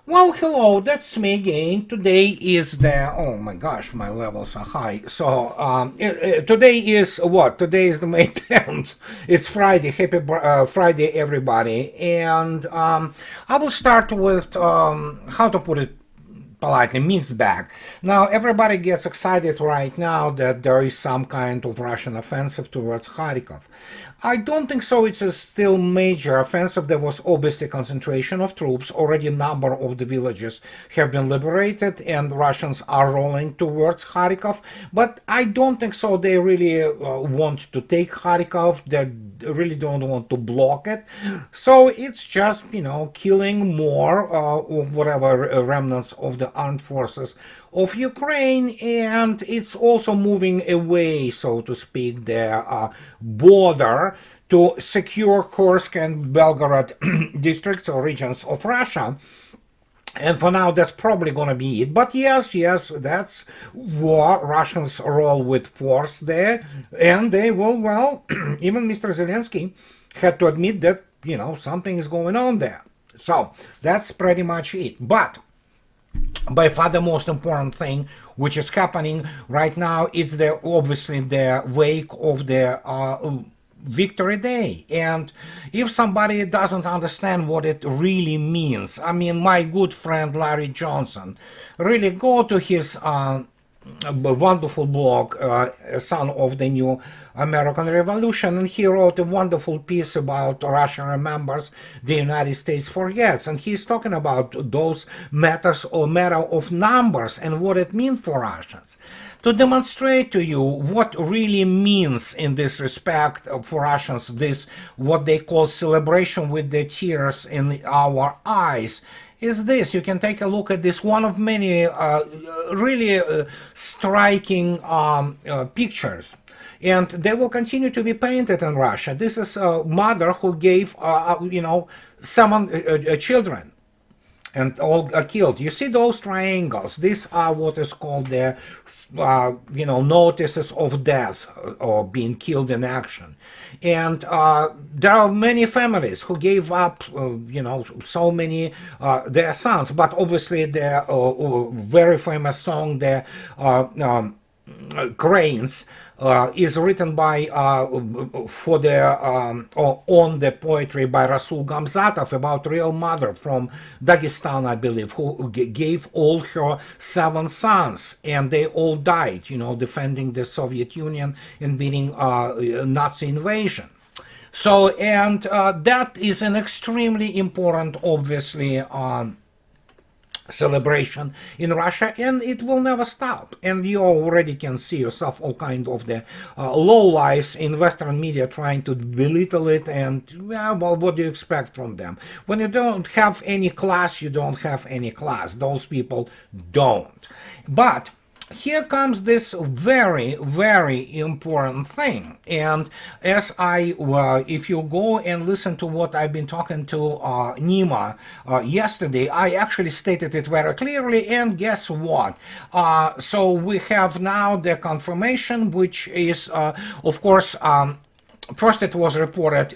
Well, hello, that's me again. Today is oh my gosh, my levels are high. So, today is what? Today is the May 10th. It's Friday. Happy Friday, everybody. And I will start with, how to put it politely, mixed bag. Now, everybody gets excited right now that there is some kind of Russian offensive towards Kharkov. I don't think so. It's a still major offensive. There was obviously concentration of troops. Already a number of the villages have been liberated and Russians are rolling towards Kharkov. But I don't think so. They really want to take Kharkov. They really don't want to block it. So it's just, killing more of whatever remnants of the armed forces of Ukraine, and it's also moving away, so to speak, the border to secure Kursk and Belgorod districts or regions of Russia. And for now, that's probably going to be it. But yes, that's war. Russians roll with force there, and they will, well, even Mr. Zelensky had to admit that, something is going on there. So that's pretty much it. But by far the most important thing which is happening right now is obviously the wake of the Victory Day. And if somebody doesn't understand what it really means, I mean, my good friend Larry Johnson, really go to his a wonderful blog, Son of the New American Revolution, and he wrote a wonderful piece about Russia remembers, the United States forgets, and he's talking about those matters or matter of numbers and what it means for Russians. To demonstrate to you what really means in this respect for Russians, this what they call celebration with the tears in our eyes, is this. You can take a look at this, one of many really striking pictures. And they will continue to be painted in Russia. This is a mother who gave, 7 children, and all are killed. You see those triangles? These are what is called the, notices of death or being killed in action. And there are many families who gave up, so many their sons. But obviously, the very famous song, the Cranes, is written by for the on the poetry by Rasul Gamzatov about real mother from Dagestan, I believe, who gave all her 7 sons, and they all died, defending the Soviet Union and beating Nazi invasion. So, and that is an extremely important, obviously, celebration in Russia, and it will never stop. And you already can see yourself all kind of the low lives in Western media trying to belittle it. And well, what do you expect from them? When you don't have any class, you don't have any class. Those people don't. But here comes this very, very important thing. And as if you go and listen to what I've been talking to Nima yesterday, I actually stated it very clearly. And guess what? So we have now the confirmation, which is, of course, first, it was reported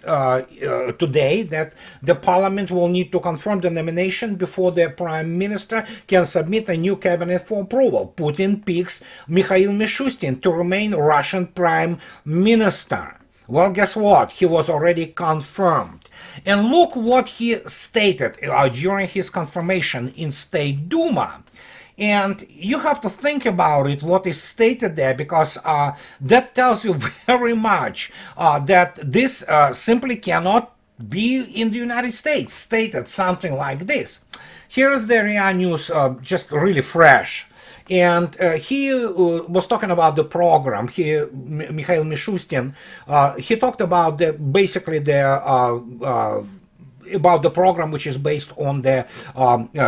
today that the parliament will need to confirm the nomination before the prime minister can submit a new cabinet for approval. Putin picks Mikhail Mishustin to remain Russian prime minister. Well, guess what? He was already confirmed. And look what he stated during his confirmation in State Duma. And you have to think about it, what is stated there, because that tells you very much that this simply cannot be in the United States, stated something like this. Here's the RIA News, just really fresh. And he was talking about the program. Mikhail Mishustin, he talked about basically the about the program, which is based on the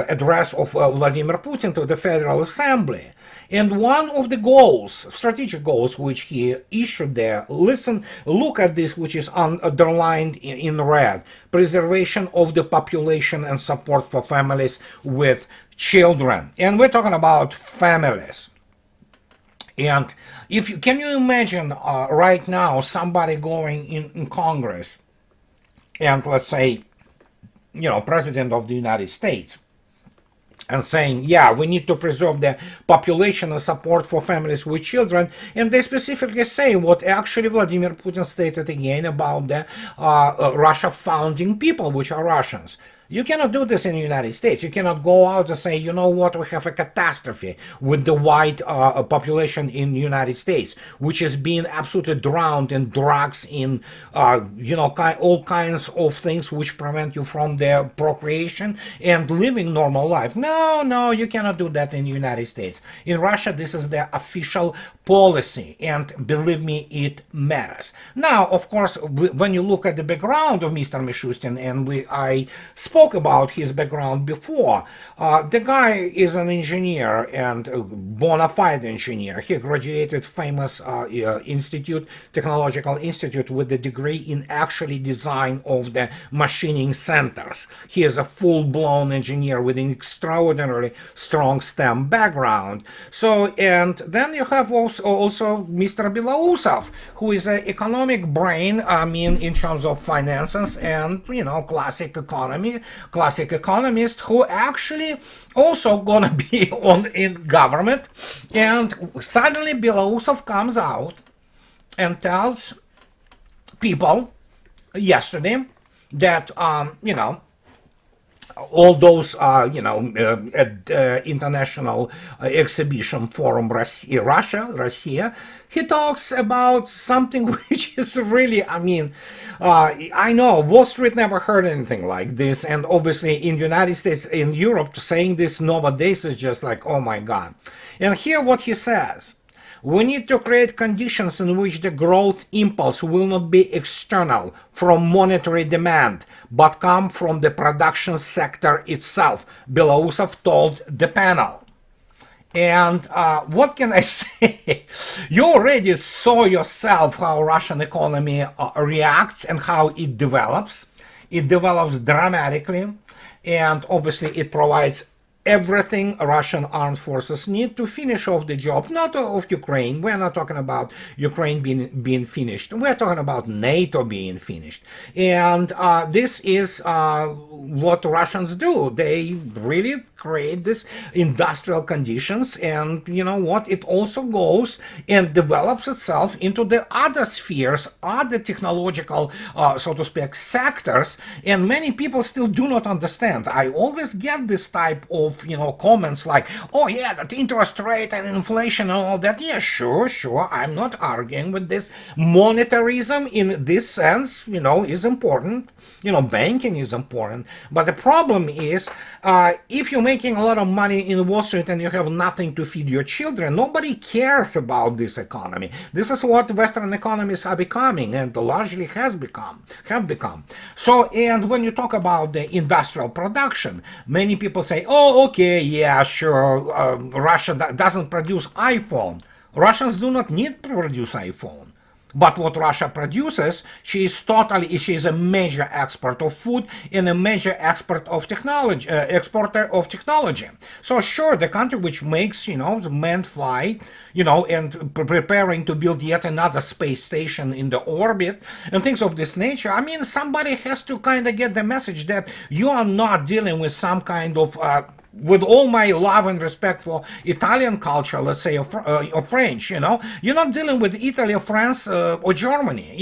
address of Vladimir Putin to the Federal Assembly. And one of the goals, strategic goals, which he issued there, look at this, which is underlined in red: preservation of the population and support for families with children. And we're talking about families. And can you imagine right now somebody going in Congress and, let's say, President of the United States, and saying, yeah, we need to preserve the population and support for families with children. And they specifically say what actually Vladimir Putin stated again about the Russia founding people, which are Russians. You cannot do this in the United States. You cannot go out and say, you know what, we have a catastrophe with the white population in the United States, which is being absolutely drowned in drugs, in, all kinds of things which prevent you from their procreation and living normal life. No, no, you cannot do that in the United States. In Russia, this is the official policy, and believe me, it matters. Now, of course, when you look at the background of Mr. Mishustin, and I spoke about his background before, the guy is an engineer and a bona fide engineer. He graduated famous technological institute with the degree in actually design of the machining centers. He is a full-blown engineer with an extraordinarily strong STEM background. So, and then you have also Mr. Belousov, who is an economic brain, in terms of finances and, classic economist who actually also gonna be in government. And suddenly Belousov comes out and tells people yesterday that, all those, at International Exhibition Forum Russia, he talks about something which is really, I know Wall Street never heard anything like this, and obviously in the United States, in Europe, saying this nowadays is just like, oh my God. And here what he says: we need to create conditions in which the growth impulse will not be external from monetary demand, but come from the production sector itself, Belousov told the panel. And what can I say? You already saw yourself how Russian economy reacts and how it develops. It develops dramatically, and obviously it provides everything Russian armed forces need to finish off the job, not of Ukraine. We're not talking about Ukraine being finished. We're talking about NATO being finished. And this is what Russians do. They really create this industrial conditions, and you know what, it also goes and develops itself into the other spheres, other technological so to speak sectors, and many people still do not understand. I always get this type of comments like, oh yeah, that interest rate and inflation and all that. Yeah, sure, I'm not arguing with this. Monetarism in this sense is important. Banking is important, but the problem is if you're making a lot of money in Wall Street and you have nothing to feed your children, nobody cares about this economy. This is what Western economies are becoming, and largely have become. So, and when you talk about the industrial production, many people say, oh, okay, yeah, sure, Russia doesn't produce iPhone. Russians do not need to produce iPhone. But what Russia produces, she is a major export of food and a major export of technology, exporter of technology. So sure, the country which makes, the manned flight, and preparing to build yet another space station in the orbit and things of this nature. Somebody has to kind of get the message that you are not dealing with some kind of with all my love and respect for Italian culture, let's say, or French, you're not dealing with Italy or France or Germany,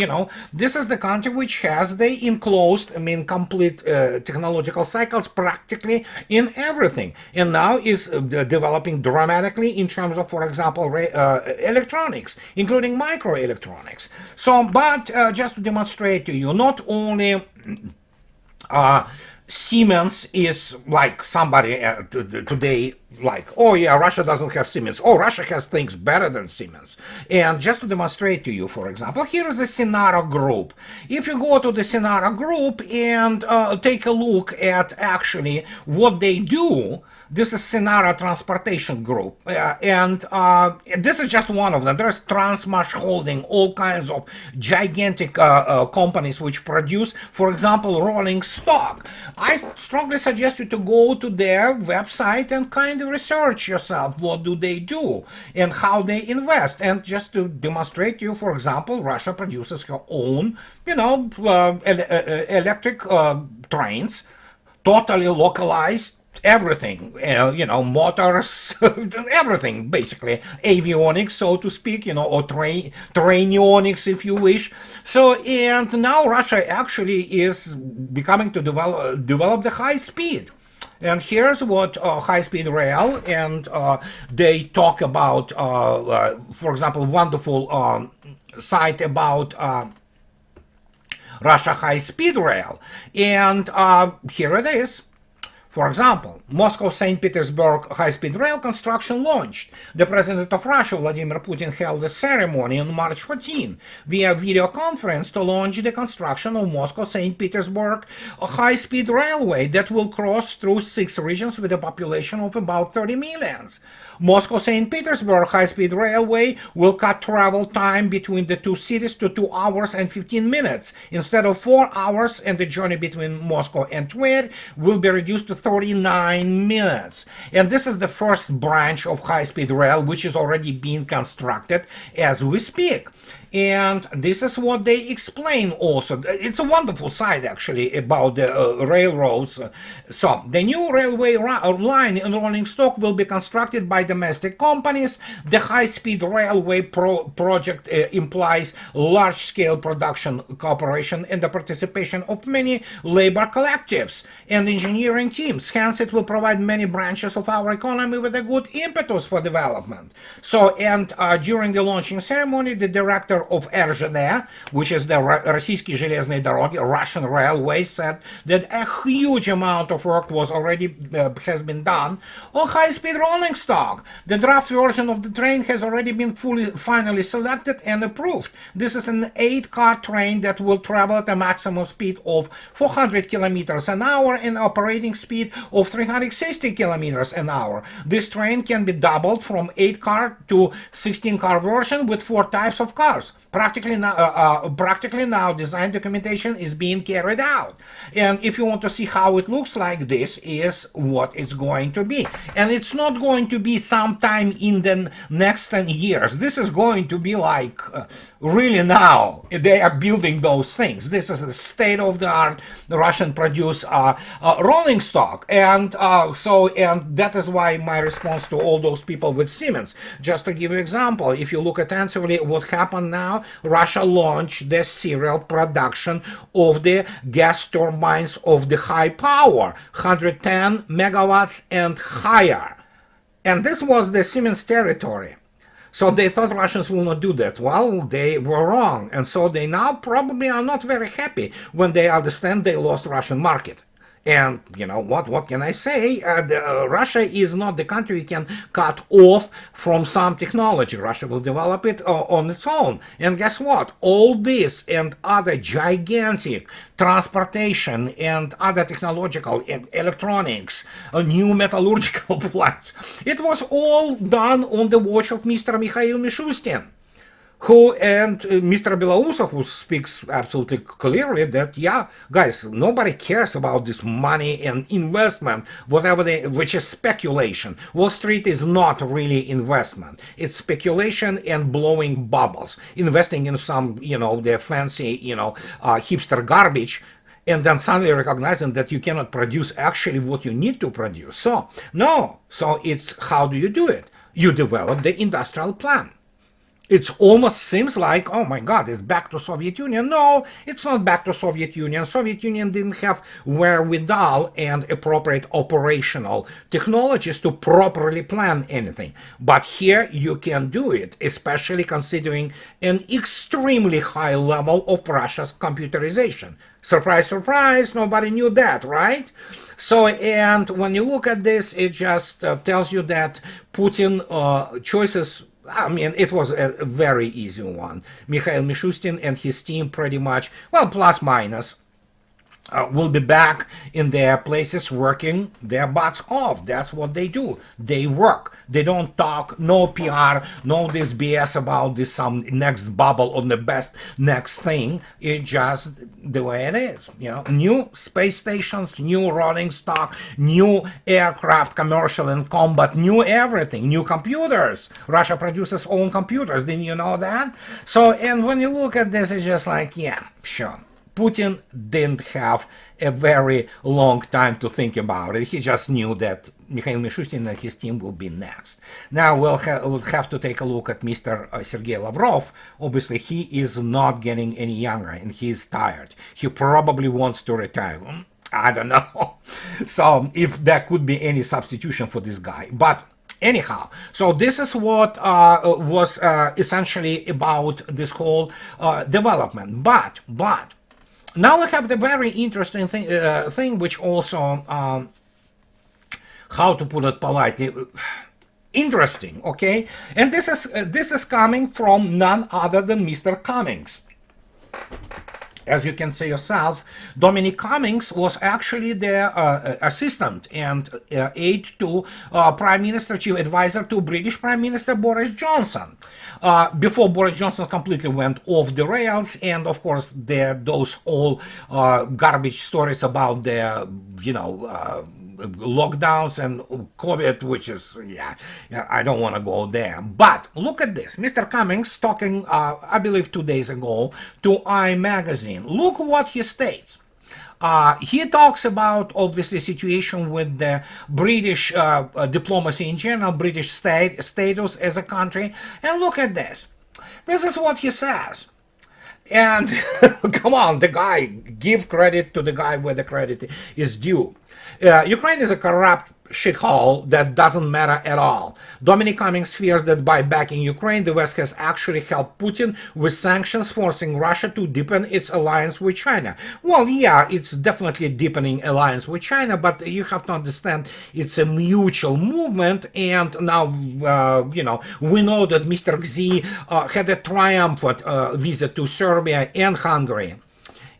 This is the country which has the enclosed, complete technological cycles practically in everything. And now is developing dramatically in terms of, for example, electronics, including microelectronics. So, but just to demonstrate to you, not only Siemens is like somebody today like, oh yeah, Russia doesn't have Siemens. Oh, Russia has things better than Siemens. And just to demonstrate to you, for example, here is the Sinara Group. If you go to the Sinara Group and take a look at actually what they do, this is Sinara Transportation Group, and this is just one of them. There's Transmash Holding, all kinds of gigantic companies which produce, for example, rolling stock. I strongly suggest you to go to their website and kind of research yourself what do they do and how they invest. And just to demonstrate to you, for example, Russia produces her own, electric trains, totally localized, everything, motors, everything, basically, avionics, so to speak, or trainionics, if you wish. So, and now Russia actually is becoming to develop the high speed. And here's what high-speed rail, and they talk about, for example, wonderful site about Russia high-speed rail. And here it is. For example, Moscow-St. Petersburg high-speed rail construction launched. The President of Russia, Vladimir Putin, held a ceremony on March 14 via video conference to launch the construction of Moscow-St. Petersburg high-speed railway that will cross through 6 regions with a population of about 30 million. Moscow-St. Petersburg high-speed railway will cut travel time between the two cities to 2 hours and 15 minutes. Instead of 4 hours, and the journey between Moscow and Tver will be reduced to 39 minutes. And this is the first branch of high-speed rail which is already being constructed as we speak. And this is what they explain also. It's a wonderful site, actually, about the railroads. So, the new railway line in rolling stock will be constructed by domestic companies. The high-speed railway project implies large-scale production cooperation and the participation of many labor collectives and engineering teams. Hence, it will provide many branches of our economy with a good impetus for development. So, and during the launching ceremony, the director of RZD, which is the Российские железные дороги, Russian railway, said that a huge amount of work was already has been done on high-speed rolling stock. The draft version of the train has already been finally selected and approved. This is an 8-car train that will travel at a maximum speed of 400 kilometers an hour and operating speed of 360 kilometers an hour. This train can be doubled from 8-car to 16-car version with 4 types of cars. Practically now, design documentation is being carried out. And if you want to see how it looks like, this is what it's going to be. And it's not going to be sometime in the next 10 years. This is going to be like really now. They are building those things. This is the state-of-the-art Russian-produced rolling stock. And and that is why my response to all those people with Siemens. Just to give you an example, if you look attentively what happened now, Russia launched the serial production of the gas turbines of the high power, 110 megawatts and higher. And this was the Siemens territory. So they thought Russians will not do that. Well, they were wrong. And so they now probably are not very happy when they understand they lost Russian market. And you know what can I say? Russia is not the country you can cut off from some technology. Russia will develop it on its own. And guess what? All this and other gigantic transportation and other technological electronics, new metallurgical plants, it was all done on the watch of Mr. Mikhail Mishustin. Who and Mr. Belousov, who speaks absolutely clearly that, yeah, guys, nobody cares about this money and investment, which is speculation. Wall Street is not really investment. It's speculation and blowing bubbles, investing in some, the fancy, hipster garbage, and then suddenly recognizing that you cannot produce actually what you need to produce. So, no. So it's, how do you do it? You develop the industrial plan. It almost seems like, oh my God, it's back to Soviet Union. No, it's not back to Soviet Union. Soviet Union didn't have wherewithal and appropriate operational technologies to properly plan anything. But here you can do it, especially considering an extremely high level of Russia's computerization. Surprise, surprise, nobody knew that, right? So, and when you look at this, it just tells you that Putin choices, I mean, it was a very easy one. Mikhail Mishustin and his team pretty much, well, plus minus, will be back in their places working their butts off. That's what they do. They work. They don't talk, no PR, no this BS about this some next bubble on the best next thing. It's just the way it is. New space stations, new rolling stock, new aircraft, commercial and combat, new everything, new computers. Russia produces own computers. Didn't you know that? So, and when you look at this, it's just like, yeah, sure. Putin didn't have a very long time to think about it. He just knew that Mikhail Mishustin and his team will be next. Now we'll have to take a look at Mr. Sergei Lavrov. Obviously, he is not getting any younger and he's tired. He probably wants to retire. I don't know. So if there could be any substitution for this guy. But anyhow, so this is what was essentially about this whole development. But now we have the very interesting thing which also, how to put it politely, interesting, okay? And this is coming from none other than Mr. Cummings. As you can see yourself, Dominic Cummings was actually the assistant and aide to Prime Minister, Chief Advisor to British Prime Minister Boris Johnson. Before Boris Johnson completely went off the rails, and of course those all garbage stories about the, lockdowns and COVID, which is, I don't want to go there. But look at this. Mr. Cummings talking, I believe 2 days ago, to I Magazine. Look what he states. He talks about, obviously, situation with the British diplomacy in general, British status as a country. And look at this. This is what he says. And come on, the guy, give credit to the guy where the credit is due. Ukraine is a corrupt shithole that doesn't matter at all. Dominic Cummings fears that by backing Ukraine, the West has actually helped Putin with sanctions, forcing Russia to deepen its alliance with China. Well, yeah, it's definitely a deepening alliance with China, but you have to understand it's a mutual movement. And now, we know that Mr. Xi had a triumphant visit to Serbia and Hungary.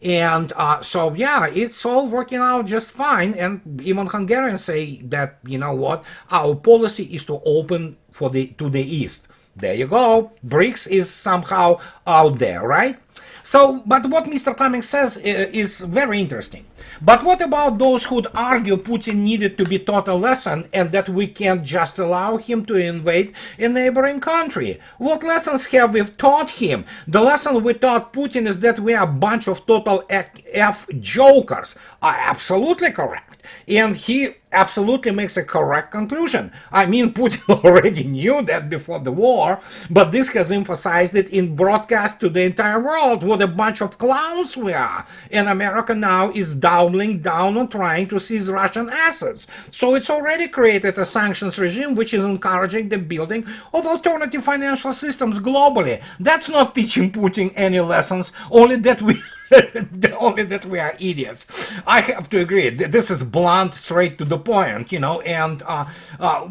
And so, yeah, it's all working out just fine. And even Hungarians say that, you know what, our policy is to open to the east. There you go. BRICS is somehow out there, right? So, but what Mr. Cummings says is very interesting. But what about those who'd argue Putin needed to be taught a lesson and that we can't just allow him to invade a neighboring country? What lessons have we taught him? The lesson we taught Putin is that we are a bunch of total F jokers. Absolutely correct. And he absolutely makes a correct conclusion. I mean, Putin already knew that before the war, but this has emphasized it in broadcast to the entire world. What a bunch of clowns we are. And America now is doubling down on trying to seize Russian assets. So it's already created a sanctions regime which is encouraging the building of alternative financial systems globally. That's not teaching Putin any lessons, only that we are idiots. I have to agree. This is blunt, straight to the point, and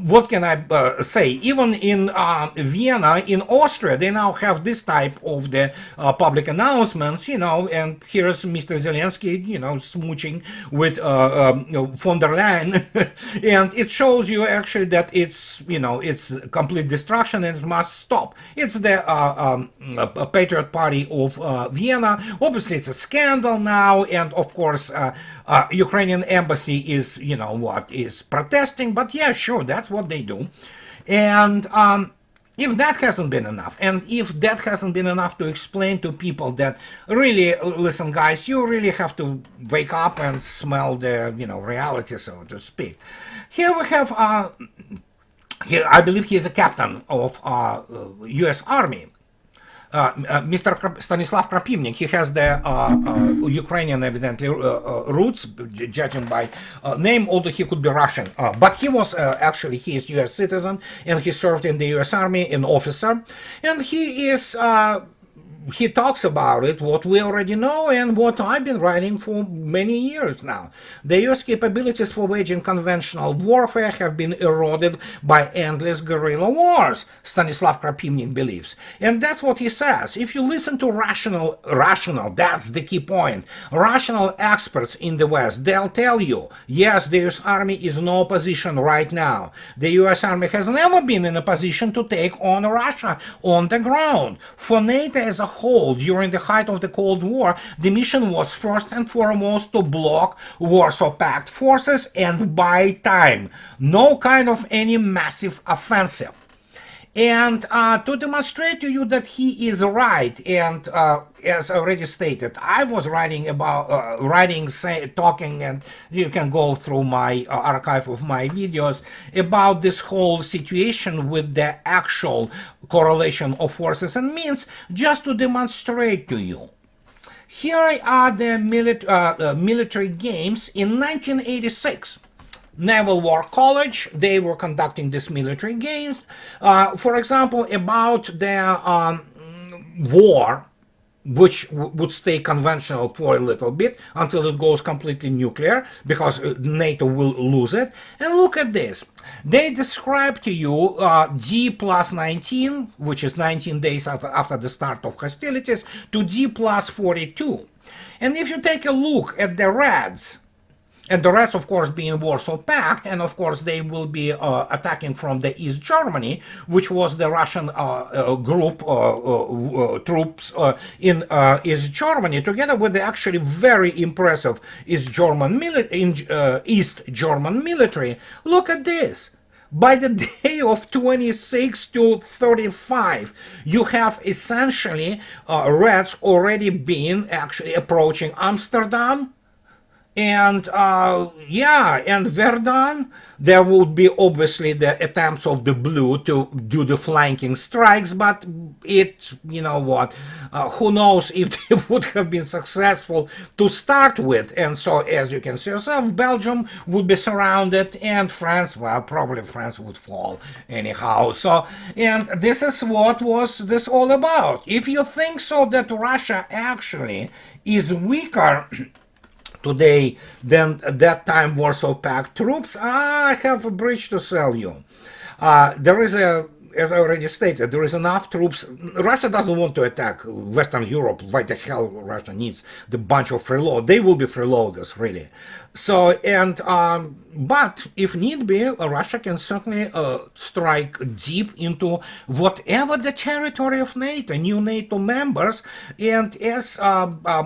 what can I say? Even in Vienna, in Austria, they now have this type of the public announcements, and here's Mr. Zelensky, smooching with von der Leyen, and it shows you actually that it's complete destruction and it must stop. It's the Patriot Party of Vienna. Obviously, it's a scandal now, and of course Ukrainian embassy is is protesting, but yeah, sure, that's what they do. And if that hasn't been enough, and if that hasn't been enough to explain to people that really, listen guys, you really have to wake up and smell the reality, so to speak. Here we have I believe he is a captain of US Army. Mr. Stanislav Krapivnik, he has the Ukrainian, evidently, roots, judging by name, although he could be Russian. But he was he is US citizen, and he served in the US Army, an officer. And he talks about it, what we already know and what I've been writing for many years now. The US capabilities for waging conventional warfare have been eroded by endless guerrilla wars, Stanislav Krapivnik believes. And that's what he says. If you listen to rational, that's the key point, rational experts in the West, they'll tell you, yes, the US Army is in no position right now. The US Army has never been in a position to take on Russia on the ground. For NATO as a whole, during the height of the Cold War, the mission was first and foremost to block Warsaw Pact forces and buy time. No kind of any massive offensive. And to demonstrate to you that he is right, and as already stated, I was writing about talking, and you can go through my archive of my videos about this whole situation with the actual correlation of forces and means, just to demonstrate to you. Here are the military games in 1986. Naval War College, they were conducting these military games. For example, about the war, which would stay conventional for a little bit until it goes completely nuclear, because NATO will lose it. And look at this. They describe to you D plus 19, which is 19 days after the start of hostilities, to D plus 42. And if you take a look at the reds, and the rest, of course, being Warsaw Pact, and of course they will be attacking from the East Germany, which was the Russian group troops in East Germany, together with the actually very impressive East German military. Look at this. By the day of 26 to 35, you have essentially Reds already been actually approaching Amsterdam. And and Verdun, there would be obviously the attempts of the blue to do the flanking strikes, but it, you know what, who knows if they would have been successful to start with. And so, as you can see yourself, Belgium would be surrounded, and France, well, probably France would fall anyhow. So, and this is what was this all about. If you think so that Russia actually is weaker today than at that time Warsaw Pact troops, I have a bridge to sell you. There is as I already stated, there is enough troops. Russia doesn't want to attack Western Europe. Why the hell Russia needs the bunch of freeload? They will be freeloaders, really. So, and but if need be, Russia can certainly strike deep into whatever the territory of NATO, new NATO members. And as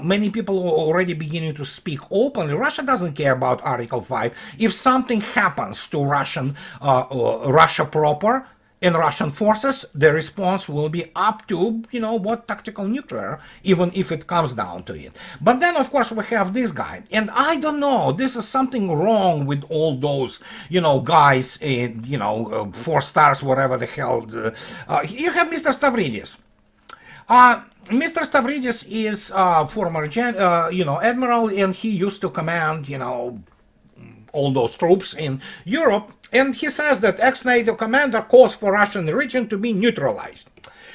many people are already beginning to speak openly, Russia doesn't care about Article 5. If something happens to Russia proper, in Russian forces, the response will be up to, you know, what, tactical nuclear, even if it comes down to it. But then, of course, we have this guy. And I don't know, this is something wrong with all those, you know, guys in, you know, 4 stars, whatever the hell. You have Mr. Stavridis. Mr. Stavridis is former, admiral, and he used to command, you know, all those troops in Europe. And he says that ex-NATO commander calls for Russian region to be neutralized.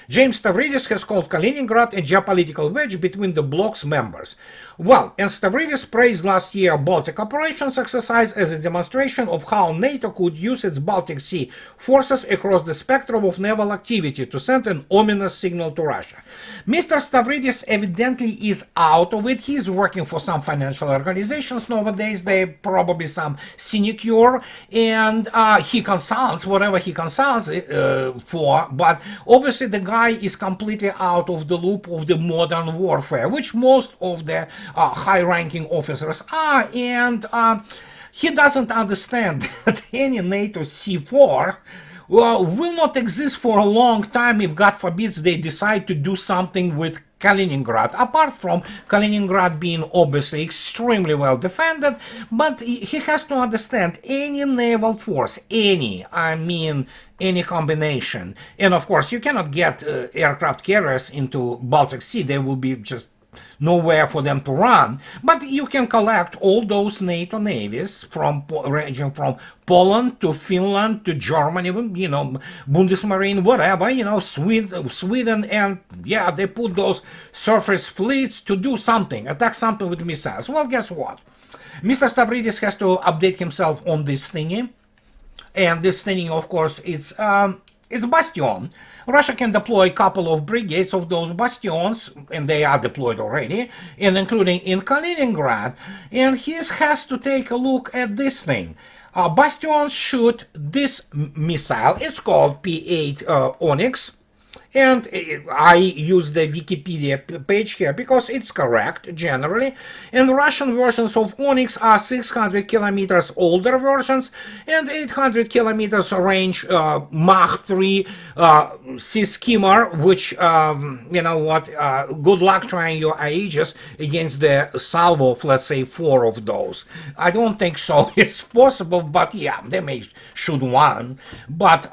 James Stavridis has called Kaliningrad a geopolitical wedge between the bloc's members. Well, and Stavridis praised last year's Baltic operations exercise as a demonstration of how NATO could use its Baltic Sea forces across the spectrum of naval activity to send an ominous signal to Russia. Mr. Stavridis evidently is out of it. He's working for some financial organizations nowadays. They're probably some sinecure, and he consults whatever he consults for, but obviously the guy is completely out of the loop of the modern warfare, which most of the high-ranking officers are, and he doesn't understand that any NATO C4 will not exist for a long time if, God forbid, they decide to do something with Kaliningrad, apart from Kaliningrad being obviously extremely well defended. But he has to understand any naval force, any combination, and of course you cannot get aircraft carriers into Baltic Sea. They will be just nowhere for them to run, but you can collect all those NATO navies from ranging from Poland to Finland to Germany, you know, Bundesmarine, whatever, you know, Sweden, and yeah, they put those surface fleets to do something, attack something with missiles. Well, guess what? Mr. Stavridis has to update himself on this thingy, and this thingy, of course, it's Bastion. Russia can deploy a couple of brigades of those bastions, and they are deployed already, and including in Kaliningrad. And he has to take a look at this thing. Bastions shoot this missile. It's called P-8 Onyx. And I use the Wikipedia page here because it's correct generally. And Russian versions of Onyx are 600 kilometers older versions and 800 kilometers range Mach 3 sea skimmer, which, you know what, good luck trying your Aegis against the salvo of, let's say, 4 of those. I don't think so. It's possible, but yeah, they may shoot one. But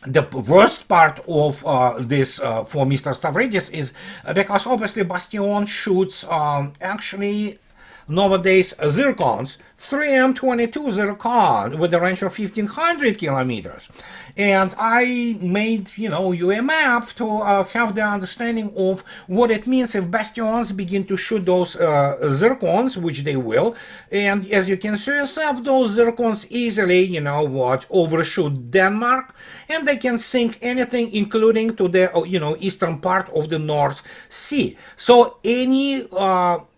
the worst part of this for Mr. Stavridis is because obviously Bastion shoots actually nowadays zircons, 3M22 zircon with a range of 1500 kilometers. And I made, you a map to have the understanding of what it means if bastions begin to shoot those zircons, which they will. And as you can see yourself, those zircons easily, overshoot Denmark, and they can sink anything, including to the, eastern part of the North Sea. So any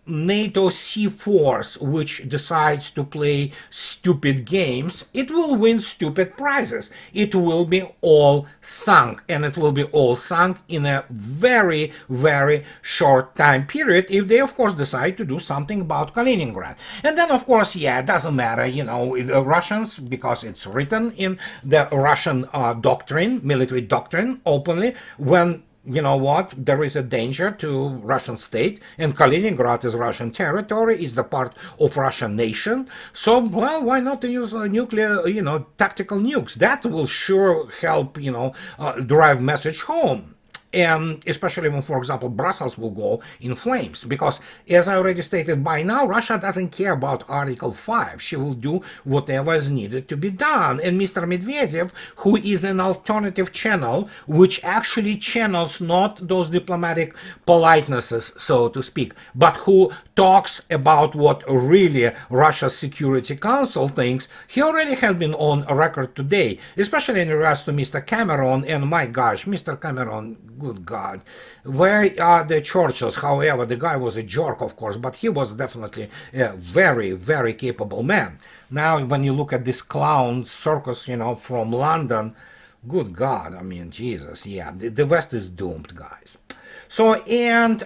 NATO sea force which decides to play stupid games, it will win stupid prizes. It will be all sunk, and it will be all sunk in a very, very short time period if they, of course, decide to do something about Kaliningrad. And then, of course, yeah, it doesn't matter, the Russians, because it's written in the Russian doctrine, military doctrine, openly, when there is a danger to Russian state, and Kaliningrad is Russian territory, is the part of Russian nation. So, well, why not use nuclear, tactical nukes? That will sure help, drive message home. And especially when, for example, Brussels will go in flames. Because, as I already stated, by now, Russia doesn't care about Article 5. She will do whatever is needed to be done. And Mr. Medvedev, who is an alternative channel, which actually channels not those diplomatic politenesses, so to speak, but who talks about what really Russia's Security Council thinks, he already has been on record today, especially in regards to Mr. Cameron. And my gosh, Mr. Cameron, good God, where are the Churchills? However, the guy was a jerk, of course, but he was definitely a very, very capable man. Now, when you look at this clown circus, from London, good God, I mean, Jesus, yeah, the West is doomed, guys. So, and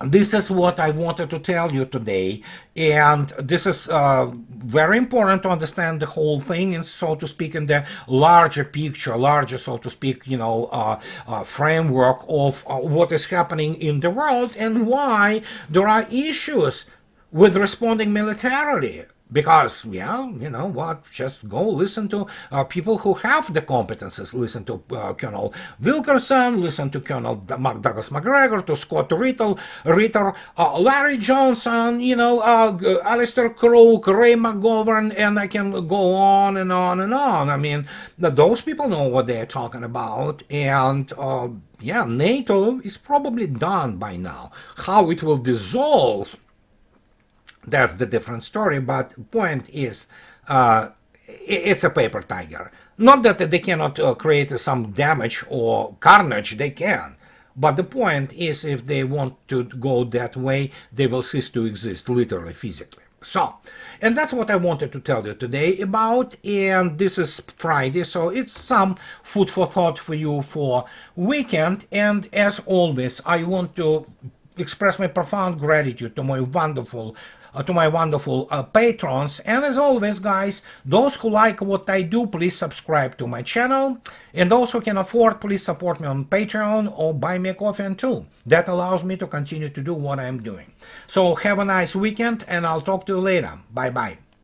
this is what I wanted to tell you today, and this is very important to understand the whole thing, and so to speak, in the larger picture, so to speak, framework of what is happening in the world and why there are issues with responding militarily. Because, yeah, just go listen to people who have the competences. Listen to Colonel Wilkerson, listen to Colonel Douglas McGregor, to Scott Ritter, Larry Johnson, Alistair Crook, Ray McGovern, and I can go on and on and on. I mean, those people know what they're talking about, and yeah, NATO is probably done by now. How it will dissolve, that's the different story, but the point is, it's a paper tiger. Not that they cannot create some damage or carnage, they can. But the point is, if they want to go that way, they will cease to exist, literally, physically. So, and that's what I wanted to tell you today about, and this is Friday, so it's some food for thought for you for weekend. And as always, I want to express my profound gratitude to my wonderful patrons. And as always, guys, those who like what I do, please subscribe to my channel, and those who can afford, please support me on Patreon or buy me a coffee too. That allows me to continue to do what I'm doing. So have a nice weekend, and I'll talk to you later. Bye bye.